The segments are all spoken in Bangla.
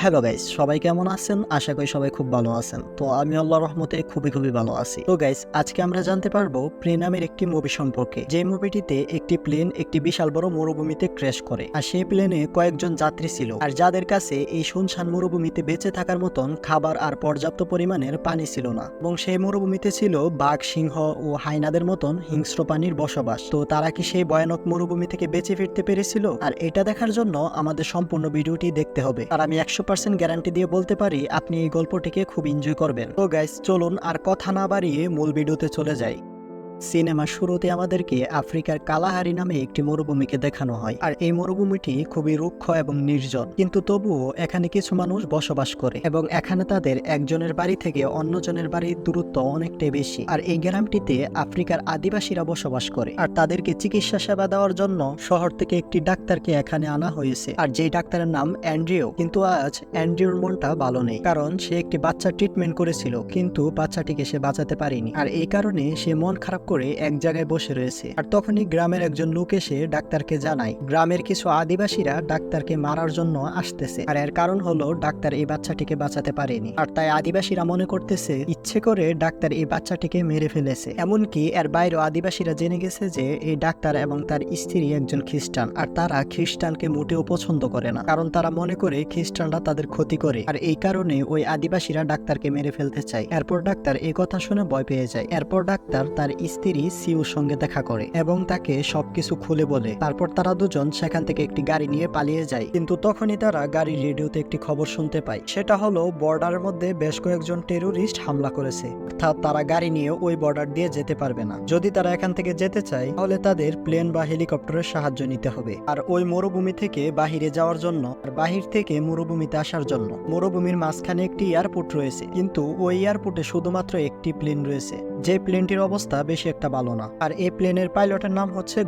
হ্যালো গাইস, সবাই কেমন আছেন? আশা করি সবাই খুব ভালো আছেন। তো আমি আল্লাহর রহমতে খুবই ভালো আছি। তো গাইস, আজকে আমরা জানতে পারবো প্রে নামের একটি মুভি সম্পর্কে, যে মুভিটিতে একটি প্লেন একটি বিশাল বড় মরুভূমিতে ক্র্যাশ করে, আর সেই প্লেনে কয়েকজন যাত্রী ছিল, আর যাদের কাছে এই শুনশান মরুভূমিতে বেঁচে থাকার মতন খাবার আর পর্যাপ্ত পরিমাণের পানি ছিল না, এবং সেই মরুভূমিতে ছিল বাঘ, সিংহ ও হাইনাদের মতন হিংস্র প্রাণীর বসবাস। তো তারা কি সেই ভয়ানক মরুভূমি থেকে বেঁচে ফিরতে পেরেছিল? আর এটা দেখার জন্য আমাদের সম্পূর্ণ ভিডিওটি দেখতে হবে, আর আমি 100% গ্যারান্টি দিয়ে বলতে পারি আপনি এই গল্পটিকে খুব এনজয় করবেন। তো গাইস, চলুন আর কথা না বাড়িয়ে মূল ভিডিওতে চলে যাই। সিনেমার শুরুতে আমাদেরকে আফ্রিকার কালাহারি নামে একটি মরুভূমিকে দেখানো হয়, আর এই মরুভূমিটি খুবই রুক্ষ এবং নির্জন, কিন্তু তবুও এখানে কিছু মানুষ বসবাস করে, এবং এখানে তাদের একজনের বাড়ি থেকে অন্যজনের বাড়ির দূরত্ব অনেকটাই বেশি। আর এই গ্রামটিতে আফ্রিকার আদিবাসীরা বসবাস করে, আর তাদেরকে চিকিৎসা সেবা দেওয়ার জন্য শহর থেকে একটি ডাক্তারকে এখানে আনা হয়েছে, আর যেই ডাক্তারের নাম অ্যান্ড্রিউ। কিন্তু আজ অ্যান্ড্রিউর মনটা ভালো নেই, কারণ সে একটি বাচ্চার ট্রিটমেন্ট করেছিল, কিন্তু বাচ্চাটিকে সে বাঁচাতে পারেনি, আর এই কারণে সে মন খারাপ করে এক জায়গায় বসে রয়েছে। আর তখনই গ্রামের একজন লোক এসে ডাক্তারকে জানায় গ্রামের কিছু আদিবাসীরা ডাক্তারকে মারার জন্য আসতেছে, আর এর কারণ হলো ডাক্তার এই বাচ্চাটিকে বাঁচাতে পারেনি, আর তাই আদিবাসীরা মনে করতেছে ইচ্ছে করে ডাক্তার এই বাচ্চাটিকে মেরে ফেলেছে। এমনকি এর বাইরেও আদিবাসীরা জেনে গেছে যে এই ডাক্তার এবং তার স্ত্রী একজন খ্রিস্টান, আর তারা খ্রিস্টানকে মোটেও পছন্দ করে না, কারণ তারা মনে করে খ্রিস্টানরা তাদের ক্ষতি করে, আর এই কারণে ওই আদিবাসীরা ডাক্তারকে মেরে ফেলতে চায়। এরপর ডাক্তার এই কথা শুনে ভয় পেয়ে যায়। এরপর ডাক্তার তার স্ত্রী সিউর সঙ্গে দেখা করে এবং তাকে সবকিছু খুলে বলে। তারপর তারা দুজন সেখান থেকে একটি গাড়ি নিয়ে পালিয়ে যায়, কিন্তু তখনই তারা গাড়ির রেডিওতে একটি খবর শুনতে পায়। সেটা হলো বর্ডারের মধ্যে বেশ কয়েকজন টেরোরিস্ট হামলা করেছে, অর্থাৎ তারা গাড়ি নিয়ে ওই বর্ডার দিয়ে যেতে পারবে না। যদি তারা এখান থেকে যেতে চায় তাহলে তাদের প্লেন বা হেলিকপ্টারের সাহায্য নিতে হবে, আর ওই মরুভূমি থেকে বাহিরে যাওয়ার জন্য আর বাহির থেকে মরুভূমিতে আসার জন্য মরুভূমির মাঝখানে একটি এয়ারপোর্ট রয়েছে, কিন্তু ওই এয়ারপোর্টে শুধুমাত্র একটি প্লেন রয়েছে, যে প্লেনটির অবস্থা বেশি একটা ভালো না। আর এই প্লেনের পাইলটের নাম হচ্ছে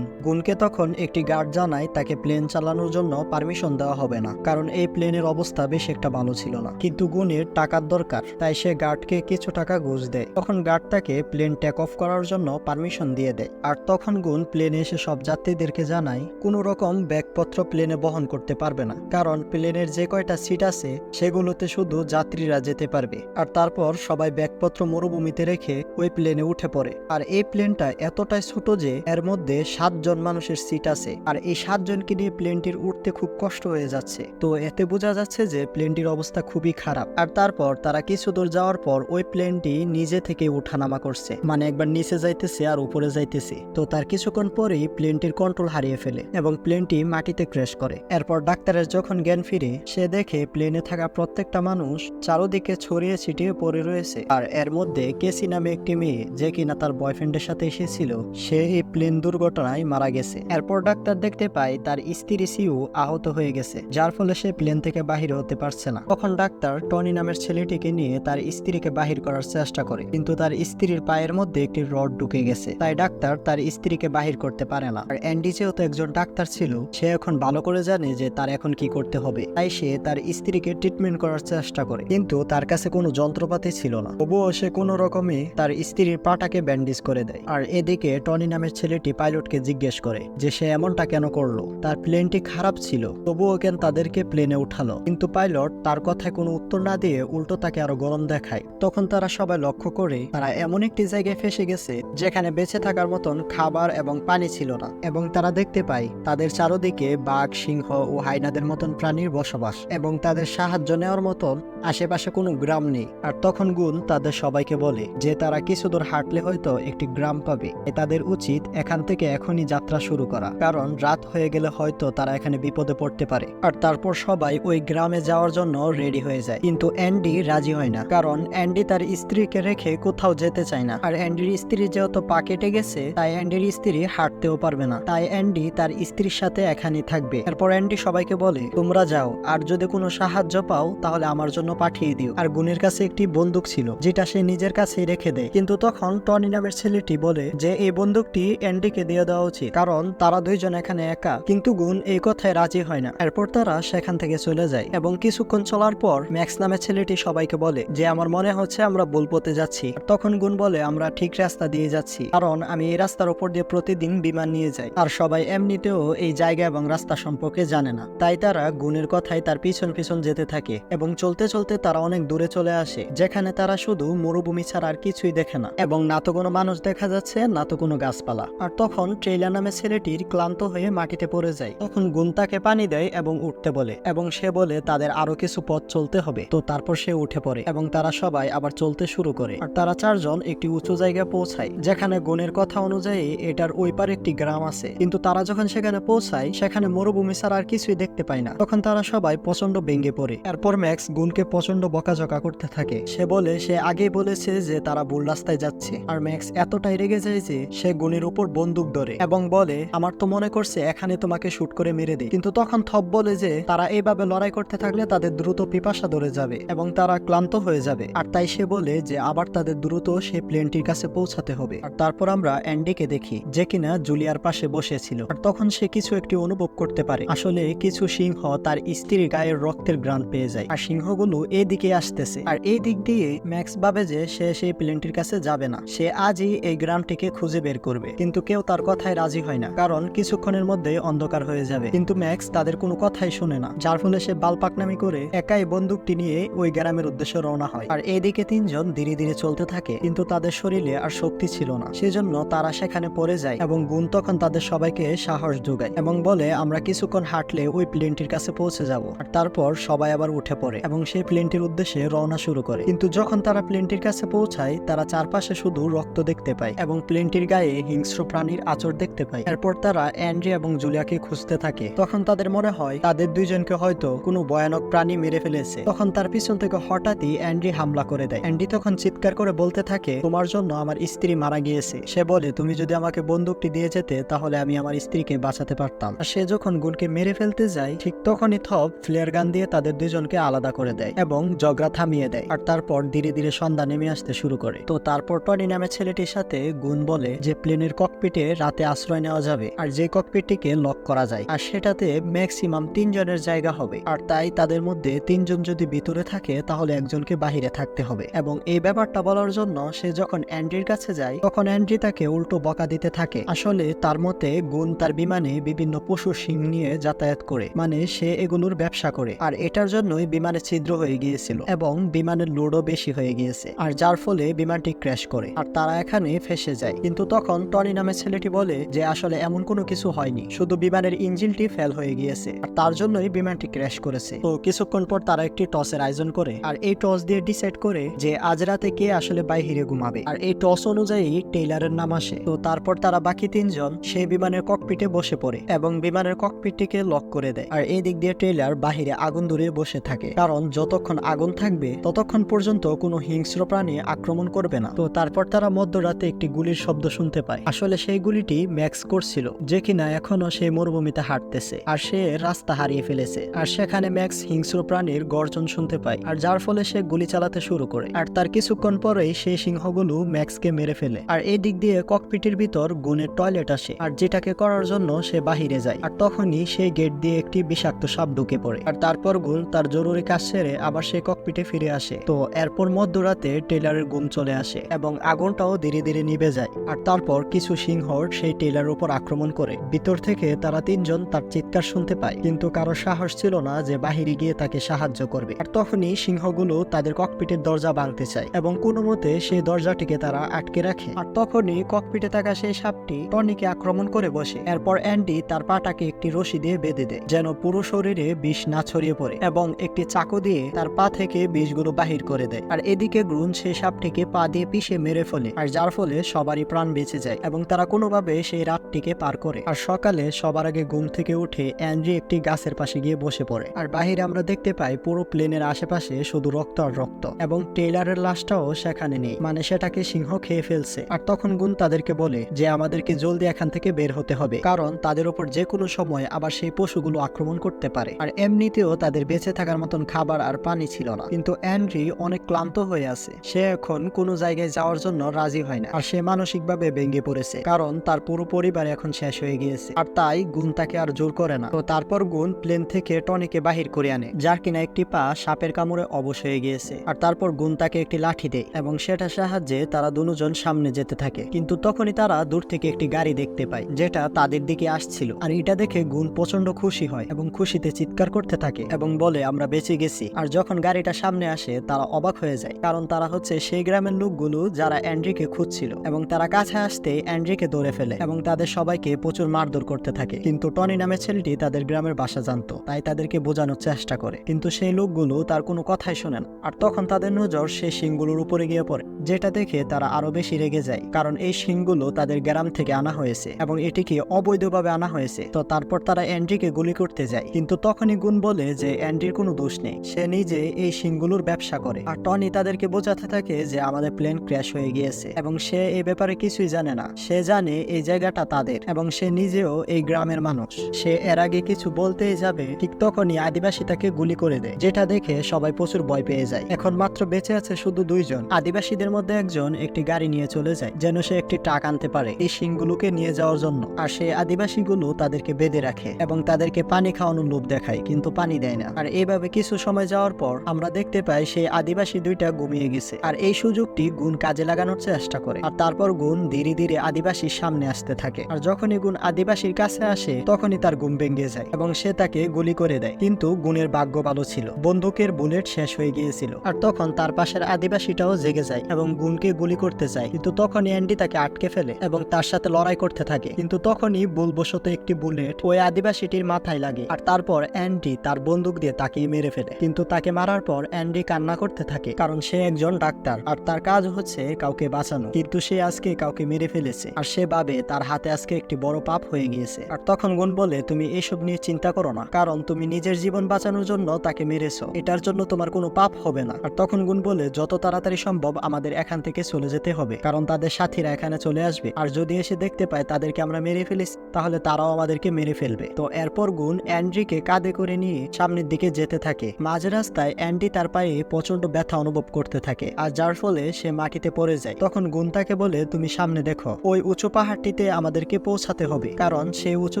গুনকে তখন একটি গার্ড জানায় তাকে প্লেন চালানোর জন্য পারমিশন দেওয়া হবে না, কারণ এই প্লেনের অবস্থা বেশি একটা ভালো ছিল না। কিন্তু গুনের টাকার দরকার, তাই সে গার্ডকে কিছু টাকা ঘুষ দেয়। তখন গার্ড তাকে প্লেন টেক অফ করার জন্য পারমিশন দিয়ে দেয়, আর তখন গুন প্লেনে এসে সব যাত্রীদেরকে জানায় কোনো রকম ব্যাগপত্র প্লেনে বহন করতে পারবে না, কারণ প্লেনের যে কয়টা সিট আছে সেগুলোতে শুধু যাত্রীরা যেতে পারবে। আর তারপর সবাই ব্যাগপত্র মরুভূমিতে রেখে ওই প্লেনে উঠে পড়ে। আর এই প্লেনটা এতটাই ছোট যে এর মধ্যে 7 জন মানুষের সিট আছে, আর এই 7 জনকে নিয়ে প্লেনটির উঠতে খুব কষ্ট হয়ে যাচ্ছে। তো এতে বোঝা যাচ্ছে যে প্লেনটির অবস্থা খুবই খারাপ। আর তারপর তারা কিছু দূর যাওয়ার পর ওই প্লেনটি নিজে থেকে উঠানামা করছে, মানে একবার নিচে যাইতেছে আর উপরে যাইতেছে। তো তার কিছুক্ষণ পরেই প্লেনটির কন্ট্রোল হারিয়ে ফেলে এবং প্লেনটি মাটিতে ক্র্যাশ করে। এরপর ডাক্তারের যখন জ্ঞান ফিরে, সে দেখে প্লেনে থাকা প্রত্যেকটা মানুষ চারদিকে ছড়িয়ে ছিটিয়ে পড়ে রয়েছে, আর এর মধ্যে কেসি নামে একটি মেয়ে, যে কিনা তার বয়ফ্রেন্ডের সাথে এসেছিল, সে এই প্লেন দুর্ঘটনায় মারা গেছে। এরপর ডাক্তার দেখতে পায় তার স্ত্রী সিউ আহত হয়ে গেছে, যার ফলে সে প্লেন থেকে বাহির হতে পারছে না। তখন ডাক্তার টনি নামের ছেলেটিকে নিয়ে তার স্ত্রীকে বাহির করার চেষ্টা করে, কিন্তু তার স্ত্রীর পায়ের মধ্যে একটি রড ঢুকে গেছে, তাই ডাক্তার তার স্ত্রীকে বাহির করতে পারে না। আর অ্যান্ডি যেহেতু একজন ডাক্তার ছিল, সে এখন ভালো করে জানে যে তার এখন কি করতে হবে, তাই সে তার স্ত্রীকে ট্রিটমেন্ট করার চেষ্টা করে, কিন্তু তার কাছে কোনো যন্ত্রপাতি ছিল না। তবুও সে কোনো রকমে তার স্ত্রীর পাটাকে ব্যান্ডেজ করে দেয়। আর এদিকে টনি নামের ছেলেটি পাইলটকে জিজ্ঞেস করে যে সে এমনটা কেন করলো, তার প্লেনটি খারাপ ছিল, তবুও কেন তাদেরকে প্লেনে উঠালো। কিন্তু পাইলট তার কথায় কোনো উত্তর না দিয়ে উল্টো তাকে আরো গরম দেখায়। তখন তারা সবাই লক্ষ্য করে তারা এমন একটি জায়গায় ফেসে গেছে যেখানে বেঁচে থাকার মতন খাবার এবং পানি ছিল না, এবং তারা দেখতে পায় তাদের চারদিকে বাঘ, সিংহ ও হাইনাদের মতন প্রাণীর বসবাস, এবং তাদের সাহায্য নেওয়ার মতন আশেপাশে কোনো গ্রাম নেই। আর তখন গুন তাদের সবাইকে বলে যে তারা কিছু দূর হাঁটলে হয়তো একটি গ্রাম পাবে, তাদের উচিত এখান থেকে এখনই যাত্রা শুরু করা, কারণ রাত হয়ে গেলে হয়তো তারা এখানে বিপদে পড়তে পারে। আর তারপর সবাই ওই গ্রামে যাওয়ার জন্য রেডি হয়ে যায়, কিন্তু অ্যান্ডি রাজি হয় না, কারণ অ্যান্ডি তার স্ত্রীকে রেখে কোথাও যেতে চায় না। আর অ্যান্ডির স্ত্রী যেহেতু পা কেটে গেছে, তাই অ্যান্ডির স্ত্রী হাঁটতেও পারবে না, তাই অ্যান্ডি তার স্ত্রীর সাথে এখানেই থাকবে। এরপর অ্যান্ডি সবাইকে বলে তোমরা যাও, আর যদি কোনো সাহায্য পাও তাহলে আমার জন্য পাঠিয়ে দিও। আর গুনের কাছে একটি বন্দুক ছিল, যেটা সে নিজের কাছে রেখে দেয়, কিন্তু তখন টনি নামের ছেলেটি বলে যে এই বন্দুকটি অ্যান্ডিকে দিয়ে দেওয়া উচিত, কারণ তারা দুইজন এখানে একা। কিন্তু গুন এই কথায় রাজি হয় না। এরপর তারা সেখান থেকে চলে যায় এবং কিছুক্ষণ চলার পর ম্যাক্স নামের ছেলেটি সবাইকে বলে যে আমার মনে হচ্ছে আমরা ভুল পথে যাচ্ছি। তখন গুন বলে আমরা ঠিক রাস্তা দিয়ে যাচ্ছি, কারণ আমি এই রাস্তার উপর দিয়ে প্রতিদিন বিমান নিয়ে যাই। আর সবাই এমনিতেও এই জায়গা এবং রাস্তা সম্পর্কে জানে না, তাই তারা গুনের কথায় তার পিছন পিছন যেতে থাকে এবং চলতে চলতে তারা অনেক দূরে চলে আসে, যেখানে তারা শুধু মরুভূমি ছাড়া আর কিছুই দেখে না এবং না তো কোনো মানুষ দেখা যাচ্ছে না তো কোনো গাছপালা। আর তখন ট্রেইলার নামের ছেলেটির ক্লান্ত হয়ে মাটিতে পড়ে যায়। তখন গুন তাকে পানি দেয় এবং উঠতে বলে এবং সে বলে তাদের আরো কিছু পথ চলতে হবে। তো তারপর সে উঠে পড়ে এবং তারা সবাই আবার চলতে শুরু করে। আর তারা চারজন একটি উঁচু জায়গায় পৌঁছায়, যেখানে গুনের কথা অনুযায়ী এটার ওই পারে একটি গ্রাম আছে। কিন্তু তারা যখন সেখানে পৌঁছায় সেখানে মরুভূমি ছাড়া আর কিছুই দেখতে পায় না। তখন তারা সবাই প্রচন্ড ভেঙে পড়ে। এরপর ম্যাক্স গুনকে প্রচন্ড বকাঝকা করতে থাকে। সে বলে সে আগেই বলেছে যে তারা ভুল রাস্তায় যাচ্ছে। আর ম্যাক্স এতটাই রেগে যায় যে সে গুনের উপর বন্দুক ধরে এবং বলে আমার তো মনে করছে এখানে তোমাকে শুট করে মেরে দেয়। কিন্তু তখন থপ বলে যে তারা এইভাবে লড়াই করতে থাকলে তাদের দ্রুত পিপাসা ধরে যাবে এবং তারা ক্লান্ত হয়ে যাবে। আর তাই সে বলে যে আবার তাদের দ্রুত সেই প্লেনটির কাছে পৌঁছাতে হবে। আর তারপর আমরা অ্যান্ডিকে দেখি, যে কিনা জুলিয়ার পাশে বসেছিল। আর তখন সে কিছু একটি অনুভব করতে পারে। আসলে কিছু সিংহ তার স্ত্রীর গায়ের রক্তের ঘ্রাণ পেয়ে যায়, আর সিংহগুলো এই দিকে আসতেছে। আর এই দিক দিয়ে ম্যাক্স ভাবে যে সে সেই প্লেনটির কাছে যাবে না, সে আজই এই গ্রামটিকে খুঁজে বের করবে। কিন্তু কেউ তার কথায় রাজি হয় না, কারণ কিছুক্ষণের মধ্যে অন্ধকার হয়ে যাবে। কিন্তু ম্যাক্স তাদের কোনো কথাই শুনে না, যার ফলে সে বালপাকনামি করে একাই বন্দুকটি নিয়ে ওই গ্রামের উদ্দেশ্যে রওনা হয়। আর এইদিকে তিনজন ধীরে ধীরে চলতে থাকে, কিন্তু তাদের শরীরে আর শক্তি ছিল না, সেজন্য তারা সেখানে পড়ে যায়। এবং গুন তখন তাদের সবাইকে সাহস যোগায় এবং বলে আমরা কিছুক্ষণ হাঁটলে ওই প্লেনটির কাছে পৌঁছে যাব। আর তারপর সবাই আবার উঠে পড়ে এবং সেই প্লেনটির উদ্দেশ্যে রওনা শুরু করে। কিন্তু যখন তারা প্লেনটির কাছে পৌঁছায় তারা চারপাশে শুধু রক্ত দেখতে পায় এবং প্লেনটির গায়ে হিংস্র প্রাণীর আঁচড় দেখতে পায়। এরপর তারা অ্যান্ড্রি এবং জুলিয়াকে খুঁজতে থাকে। তখন তাদের মনে হয় তাদের দুইজনকে হয়তো কোনো ভয়ানক প্রাণী মেরে ফেলেছে। তখন তার পিছন থেকে হঠাৎই অ্যান্ড্রি হামলা করে দেয়। অ্যান্ড্রি তখন চিৎকার করে বলতে থাকে তোমার জন্য আমার স্ত্রী মারা গিয়েছে। সে বলে তুমি যদি আমাকে বন্দুকটি দিয়ে যেতে তাহলে আমি আমার স্ত্রীকে বাঁচাতে পারতাম। আর সে যখন গুনকে মেরে ফেলতে যায় ঠিক তখনই থপ ফ্লেয়ার গান দিয়ে তাদের দুজনকে আলাদা করে দেয় এবং ঝগড়া থামিয়ে দেয়। আর তারপর ধীরে ধীরে সন্ধ্যা নেমে আসতে শুরু করে। তো তারপর টনি নামের ছেলেটির সাথে গুন বলে যে প্লেনের ককপিটে রাতে আশ্রয় নেওয়া যাবে, আর যে ককপিটটিকে লক করা যায় আর সেটাতে ম্যাক্সিমাম 3 জনের জায়গা হবে। আর তাই তাদের মধ্যে 3 জন যদি ভিতরে থাকে তাহলে একজনকে বাহিরে থাকতে হবে। এবং এই ব্যাপারটা বলার জন্য সে যখন অ্যান্ড্রির কাছে যায় তখন অ্যান্ড্রি তাকে উল্টো বকা দিতে থাকে। আসলে তার মতে গুন তার বিমানে বিভিন্ন পশু শিং নিয়ে যাতায়াত করে, মানে সে এগুলোর ব্যবসা করে। আর এটার জন্যই বিমানে ছিদ্র হয়ে গিয়েছিল এবং বিমানের লোডও বেশি হয়ে গিয়েছে, আর যার ফলে বিমানটি ক্র্যাশ করে আর তারা এখানে ফেসে যায়। কিন্তু তখন টনি নামের ছেলেটি বলে যে আসলে এমন কোনো কিছু হয়নি, শুধু বিমানের ইঞ্জিনটি ফেল হয়ে গিয়েছে আর তার জন্যই বিমানটি ক্র্যাশ করেছে। তো কিছুক্ষণ পর তারা একটি টসের আয়োজন করে আর এই টস দিয়ে ডিসাইড করে যে আজ রাতে কে আসলে বাইরে ঘুমাবে। আর এই টস অনুযায়ী টেইলারের নাম আসে। তো তারপর তারা বাকি 3 জন সেই বিমানের ককপিটে বসে পড়ে এবং বিমানের ককপিটটিকে লক করে দেয়। আর এই দিক দিয়ে টেইলার বাহিরে আগুন ধরিয়ে বসে থাকে, কারণ যতক্ষণ আগুন থাকবে ততক্ষণ পর্যন্ত কোনো হিংস্র প্রাণী আক্রমণ করবে না। তো তারপর তারা মধ্যরাতে একটি গুলির শব্দ শুনতে পায়। আসলে সেই গুলিটি ম্যাক্স করছিল, যে কিনা এখনো সেই মরুভূমিতে হাঁটতেছে আর সে রাস্তা হারিয়ে ফেলেছে। আর সেখানে ম্যাক্স হিংস্র প্রাণীর গর্জন শুনতে পায়, আর যার ফলে সে গুলি চালাতে শুরু করে। আর তার কিছুক্ষণ পরেই সেই সিংহগুলো ম্যাক্সকে মেরে ফেলে। আর এই দিক দিয়ে ককপিটের ভিতর গুনের টয়লেট আসে, আর যেটাকে করার জন্য সে বাহিরে যায়। আর তখনই সেই গেট দিয়ে একটি বিষাক্ত সাপ ঢুকে পড়ে। আর তারপর গুন তার জরুরি কাজ সেরে আবার সেই ককপিটে ফিরে আসে। তো এরপর মধ্যরাতে টেইলারের ঘুম চলে আসে এবং আগুনটাও ধীরে ধীরে নিভে যায়। আর তারপর কিছু সিংহ সেই টেইলারের উপর আক্রমণ করে। ভিতর থেকে তারা 3 জন তার চিৎকার শুনতে পায়, কিন্তু কারো সাহস ছিল না যে বাহিরে গিয়ে তাকে সাহায্য করবে। আর তখনই সিংহগুলো তাদের ককপিটের দরজা ভাঙতে চায় এবং কোনো মতে সেই দরজাটিকে তারা আটকে রাখে। আর তখনই ককপিটে থাকা সেই সাপটি টনিকে আক্রমণ করে বসে। এরপর অ্যান্ডি তার পাটাকে একটি রশি দিয়ে বেঁধে দেয় যেন পুরো শরীরে বিষ না ছড়িয়ে পড়ে এবং একটি চাকু দিয়ে তার পা থেকে বিষগুলো বাহির করে দেয়। আর এদিকে গ্রুন সেই সাপটিকে পা দিয়ে পিষে মেরে ফেলে, আর যার ফলে সবারই প্রাণ বেঁচে যায় এবং তারা কোনোভাবে সেই রাতটিকে পার করে। আর সকালে সবার আগে ঘুম থেকে উঠে অ্যান্ড্রি একটি গাছের পাশে গিয়ে বসে পড়ে। আর বাহিরে আমরা দেখতে পাই পুরো প্লেনের আশেপাশে শুধু রক্ত আর রক্ত এবং টেইলারের লাশটাও সেখানে নেই, মানে সেটাকে সিংহ খেয়ে ফেলছে। আর তখন গুন তাদেরকে বলে যে আমাদেরকে জলদি এখান থেকে বের হতে হবে, কারণ তাদের উপর যে কোনো সময় আবার সেই পশুগুলো আক্রমণ করতে পারে। আর এমনিতেও তাদের বেঁচে থাকার মতন খাবার আর পানি ছিল না। কিন্তু অ্যান্ড্রি অনেক ক্লান্ত হয়ে আছে, সে এখন কোনো জায়গায় যাওয়ার জন্য রাজি হয় না, আর সে মানসিকভাবে ভেঙে পড়েছে, কারণ তার পুরো পরিবার এখন শেষ হয়ে গিয়েছে। আর তাই গুণ তাকে আর জোর করে না। তো তারপর গুণ প্লেন থেকে টনিকে বাহির করে আনে, যার কিনা একটি পা সাপের কামড়ে অবশ হয়ে গিয়েছে। আর তারপর গুণ তাকে একটি লাঠি দেয় এবং সেটার সাহায্যে তারা দুজন সামনে যেতে থাকে। কিন্তু তখনই তারা দূর থেকে একটি গাড়ি দেখতে পায় যেটা তাদের দিকে আসছিল। আর এটা দেখে গুণ প্রচন্ড খুশি হয় এবং খুশিতে চিৎকার করতে থাকে এবং বলে আমরা বেঁচে গেছি। আর যখন গাড়িটা সামনে আসে তারা অবাক হয়ে যায়, কারণ তারা হচ্ছে সেই গ্রামের লোকগুলো যারা অ্যান্ড্রিকে খুঁজছিল। এবং তারা কাছে আসতে অ্যান্ড্রিকে ধরে ফেলে এবং তাদের সবাইকে প্রচুর মারধর করতে থাকে। কিন্তু টনি নামের ছেলেটি তাদের গ্রামের বাসা জানতো, তাই তাদেরকে বোঝানোর চেষ্টা করে, কিন্তু সেই লোকগুলো তার কোনো কথাই শোনে না। আর তখন তাদের নজর সেই শিংগুলোর উপরে গিয়ে পড়ে, যেটা দেখে তারা আরো বেশি রেগে যায়, কারণ এই শিংগুলো তাদের গ্রাম থেকে আনা হয়েছে এবং এটিকে অবৈধভাবে আনা হয়েছে। তো তারপর তারা অ্যান্ড্রিকে গুলি করতে যায়, কিন্তু তখনই গুণ বলে যে অ্যান্ড্রির কোনো দোষ নেই, সে নিজে এই শিংগুলোর ব্যবসা করে। আর টনি তাদেরকে বোঝাতে থাকে যে আমাদের প্লেন ক্র্যাশ হয়ে গিয়েছে এবং সে এই ব্যাপারে কিছুই জানে না। সে জানে এই জায়গাটা তাদের এবং সে নিজেও এই গ্রামের মানুষ। সে এর আগে কিছু বলতেই যাবে, ঠিক তখনই আদিবাসী তাকে গুলি করে দেয়, যেটা দেখে সবাই প্রচুর ভয় পেয়ে যায়। এখন মাত্র বেঁচে আছে শুধু দুইজন। আদিবাসীদের মধ্যে একজন একটি গাড়ি নিয়ে চলে যায় যেন সে একটি ট্রাক আনতে পারে এই শিংগুলোকে নিয়ে যাওয়ার জন্য। আর সেই আদিবাসীগুলো তাদেরকে বেঁধে রাখে এবং তাদেরকে পানি খাওয়ানোর লোভ দেখায়, কিন্তু পানি দেয় না। আর এইভাবে কিছু সময় যাওয়ার পর আমরা দেখতে পাই সেই আদিবাসী দুইটা ঘুমিয়ে গেছে। আর এই সুযোগটি গুণ কাজে লাগানোর চেষ্টা করে। আর তারপর গুণ ধীরে ধীরে আদিবাসীর সামনে আসতে থাকে। আর যখনই গুণ আদিবাসীর কাছে আসে তখনই তার ঘুম ভেঙে যায় এবং সে তাকে গুলি করে দেয়। কিন্তু গুণের ভাগ্য ভালো ছিল, বন্দুকের বুলেট শেষ হয়ে গিয়েছিল। আর তখন তার পাশের আদিবাসীটাও জেগে যায় এবং গুণকে গুলি করতে চায়, কিন্তু তখনই অ্যান্ডি তাকে আটকে ফেলে এবং তার সাথে লড়াই করতে থাকে। কিন্তু তখনই ভুলবশত একটি বুলেট ওই আদিবাসীটির মাথায় লাগে। আর তারপর অ্যান্ডি তার বন্দুক দিয়ে তাকে মেরে ফেলে। কিন্তু তাকে মারার পর অ্যান্ডি কান্না করতে থাকে, কারণ সে একজন ডাক্তার আর তার কাজ হচ্ছে কাউকে বাঁচানো, কিন্তু সে আজকে কাউকে মেরে ফেলেছে। আর সে ভাবে তার হাতে আজকে একটি বড় পাপ হয়ে গিয়েছে। আর তখন গুণ বলে তুমি এসব নিয়ে চিন্তা করো না, কারণ তুমি নিজের জীবন বাঁচানোর জন্য তাকে মেরেছো, এটার জন্য তোমার কোনো পাপ হবে না। আর তখন গুণ বলে যত তাড়াতাড়ি সম্ভব আমাদের এখান থেকে চলে যেতে হবে, কারণ তাদের সাথীরা এখানে চলে আসবে। আর যদি এসে দেখতে পায় তাদেরকে আমরা মেরে ফেলেছি তাহলে তারাও আমাদেরকে মেরে ফেলবে। তো এরপর গুণ অ্যান্ড্রিকে কাঁধে করে নিয়ে সামনের দিকে যেতে থাকে। মাঝ রাস্তায় অ্যান্ডি তার পায়ে প্রচন্ড ব্যথা অনুভব করতে থাকে, আর যার ফলে সে মাটিতে পড়ে যায়। তখন গুণ তাকে বলে তুমি সামনে দেখো, ওই উঁচু পাহাড়টিতে আমাদেরকে পৌঁছাতে হবে, কারণ সেই উঁচু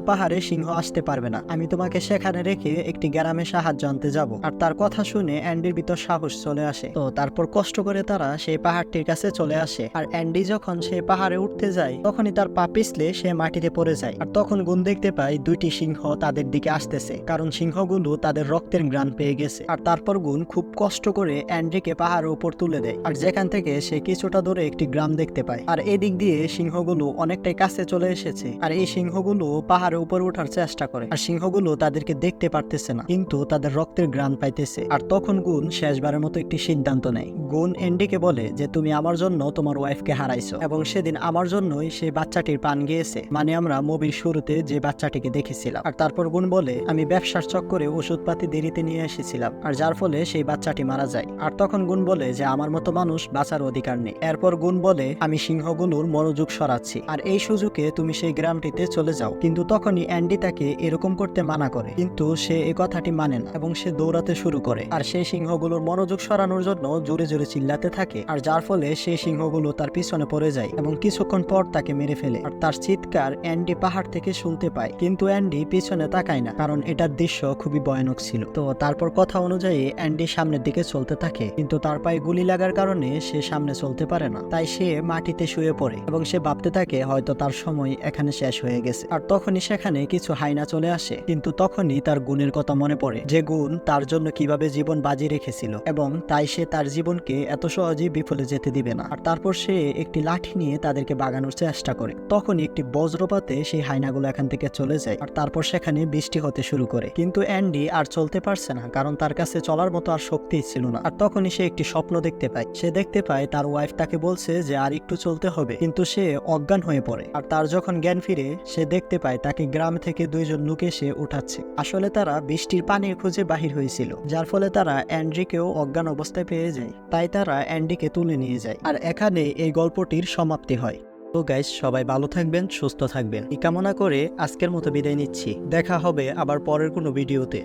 পাহাড়ে সিংহ আসতে পারবে না। আমি তোমাকে সেখানে রেখে একটি গ্রামে সাহায্য আনতে যাব। আর তার কথা শুনে অ্যান্ডির ভিতর সাহস চলে আসে। তো তারপর কষ্ট করে তারা সেই পাহাড়টির কাছে চলে আসে। আর অ্যান্ডি যখন সেই পাহাড়ে উঠতে যায় তখনই তার পা পিছলে সে মাটিতে পড়ে যায়। আর তখন গুণ দেখতে পায় দুইটি সিংহ তাদের দিকে আসতেছে, কারণ সিংহগুলো তাদের রক্তের ঘ্রাণ পেয়ে গেছে। আর তারপর গুণ খুব কষ্ট করে অ্যান্ড্রিকে পাহাড়ের উপর তুলে দেয়, আর যেখান থেকে সে কিছুটা দূরে একটি গ্রাম দেখতে পায়। আর এদিক দিয়ে সিংহগুলো অনেকটাই কাছে চলে এসেছে। আর এই সিংহগুলো পাহাড়ের উপরে ওঠার চেষ্টা করে, আর সিংহগুলো তাদেরকে দেখতে পারতেছে না, কিন্তু তাদের রক্তের ঘ্রাণ পাইতেছে। আর তখন গুণ শেষবারের মতো একটি সিদ্ধান্ত নেয়। গুণ অ্যান্ডিকে বলে যে তুমি আমার জন্য তোমার ওয়াইফকে হারাইছো এবং সেদিন আমার জন্যই সেই বাচ্চাটির প্রাণ গিয়েছে, মানে আমরা মুভির শুরুতে যে বাচ্চাটিকে দেখেছিলাম। আর তারপর গুণ বলে আমি ব্যবসার চক্করে ওষুধপাতি দেরিতে নিয়ে এসেছিলাম, আর যার ফলে সেই বাচ্চাটি মারা যায়। আর তখন গুণ বলে যে আমার মতো মানুষ বাঁচার অধিকার নেই। এরপর গুণ বলে আমি সিংহগুলোর মনোযোগ সরাচ্ছি, আর এই সুযোগে তুমি সেই গ্রামটিতে চলে যাও। কিন্তু তখনই অ্যান্ডি তাকে এরকম করতে মানা করে, কিন্তু সে এই কথাটি মানে না এবং সে দৌড়াতে শুরু করে। আর সেই সিংহগুলোর মনোযোগ সরানোর জন্য জোরে জোরে চিল্লাতে থাকে, আর যার ফলে সেই সিংহগুলো তার পিছনে পড়ে যায় এবং কিছুক্ষণ পর তাকে মেরে ফেলে। আর তার চিৎকার অ্যান্ডি পাহাড় থেকে শুনতে পায়, কিন্তু অ্যান্ডি পিছনে তাকায় না, কারণ এটার দৃশ্য খুবই ভয়ানক ছিল। তো তারপর কথা অনুযায়ী অ্যান্ডি সামনের দিকে চলতে থাকে, কিন্তু তার পায়ে গুলি লাগার কারণে সে সামনে চলতে পারে না, তাই সে মাটিতে শুয়ে পড়ে এবং সে ভাবতে থাকে হয়তো তার সময় এখানে শেষ হয়ে গেছে। আর তখনই সেখানে কিছু হাইনা চলে আসে, কিন্তু তখনই তার গুণের কথা মনে পড়ে, যে গুণ তার জন্য কিভাবে জীবন বাজি রেখেছিল এবং তাই সে তার জীবনকে এত সহজেই বিফলে যেতে দিবে না। আর তারপর সে একটি লাঠি নিয়ে তাদেরকে বাগানোর চেষ্টা করে। তখনই একটি বজ্রপাতে সেই হাইনাগুলো এখান থেকে চলে যায়, আর তারপর সেখানে বৃষ্টি হতে শুরু করে। কিন্তু অ্যান্ডি আর চলতে পারছে না, কারণ তার কাছে চলার মতো আর শক্তিই ছিল না। আর তখনই সে একটি স্বপ্ন দেখতে পায়। সে দেখতে পায় তার ওয়াইফ তাকে বলছে যে আর একটু চলতে হবে, কিন্তু সে অজ্ঞান হয়ে পড়ে। আর তার যখন জ্ঞান ফিরে সে দেখতে পায় তাকে গ্রাম থেকে দুইজন লোক এসে উঠাচ্ছে। আসলে তারা বৃষ্টির পানির খুঁজে বাহির হয়েছিল, যার ফলে তারা অ্যান্ড্রিকেও অজ্ঞান অবস্থায় পেয়ে যায়। তাই তারা অ্যান্ডিকে তুলে নিয়ে যায়। আর এখানে এই গল্পটির সমাপ্তি হয়। তো গাইস, সবাই ভালো থাকবেন, সুস্থ থাকবেন এই কামনা করে আজকের মতো বিদায় নিচ্ছি। দেখা হবে আবার পরের কোনো ভিডিওতে।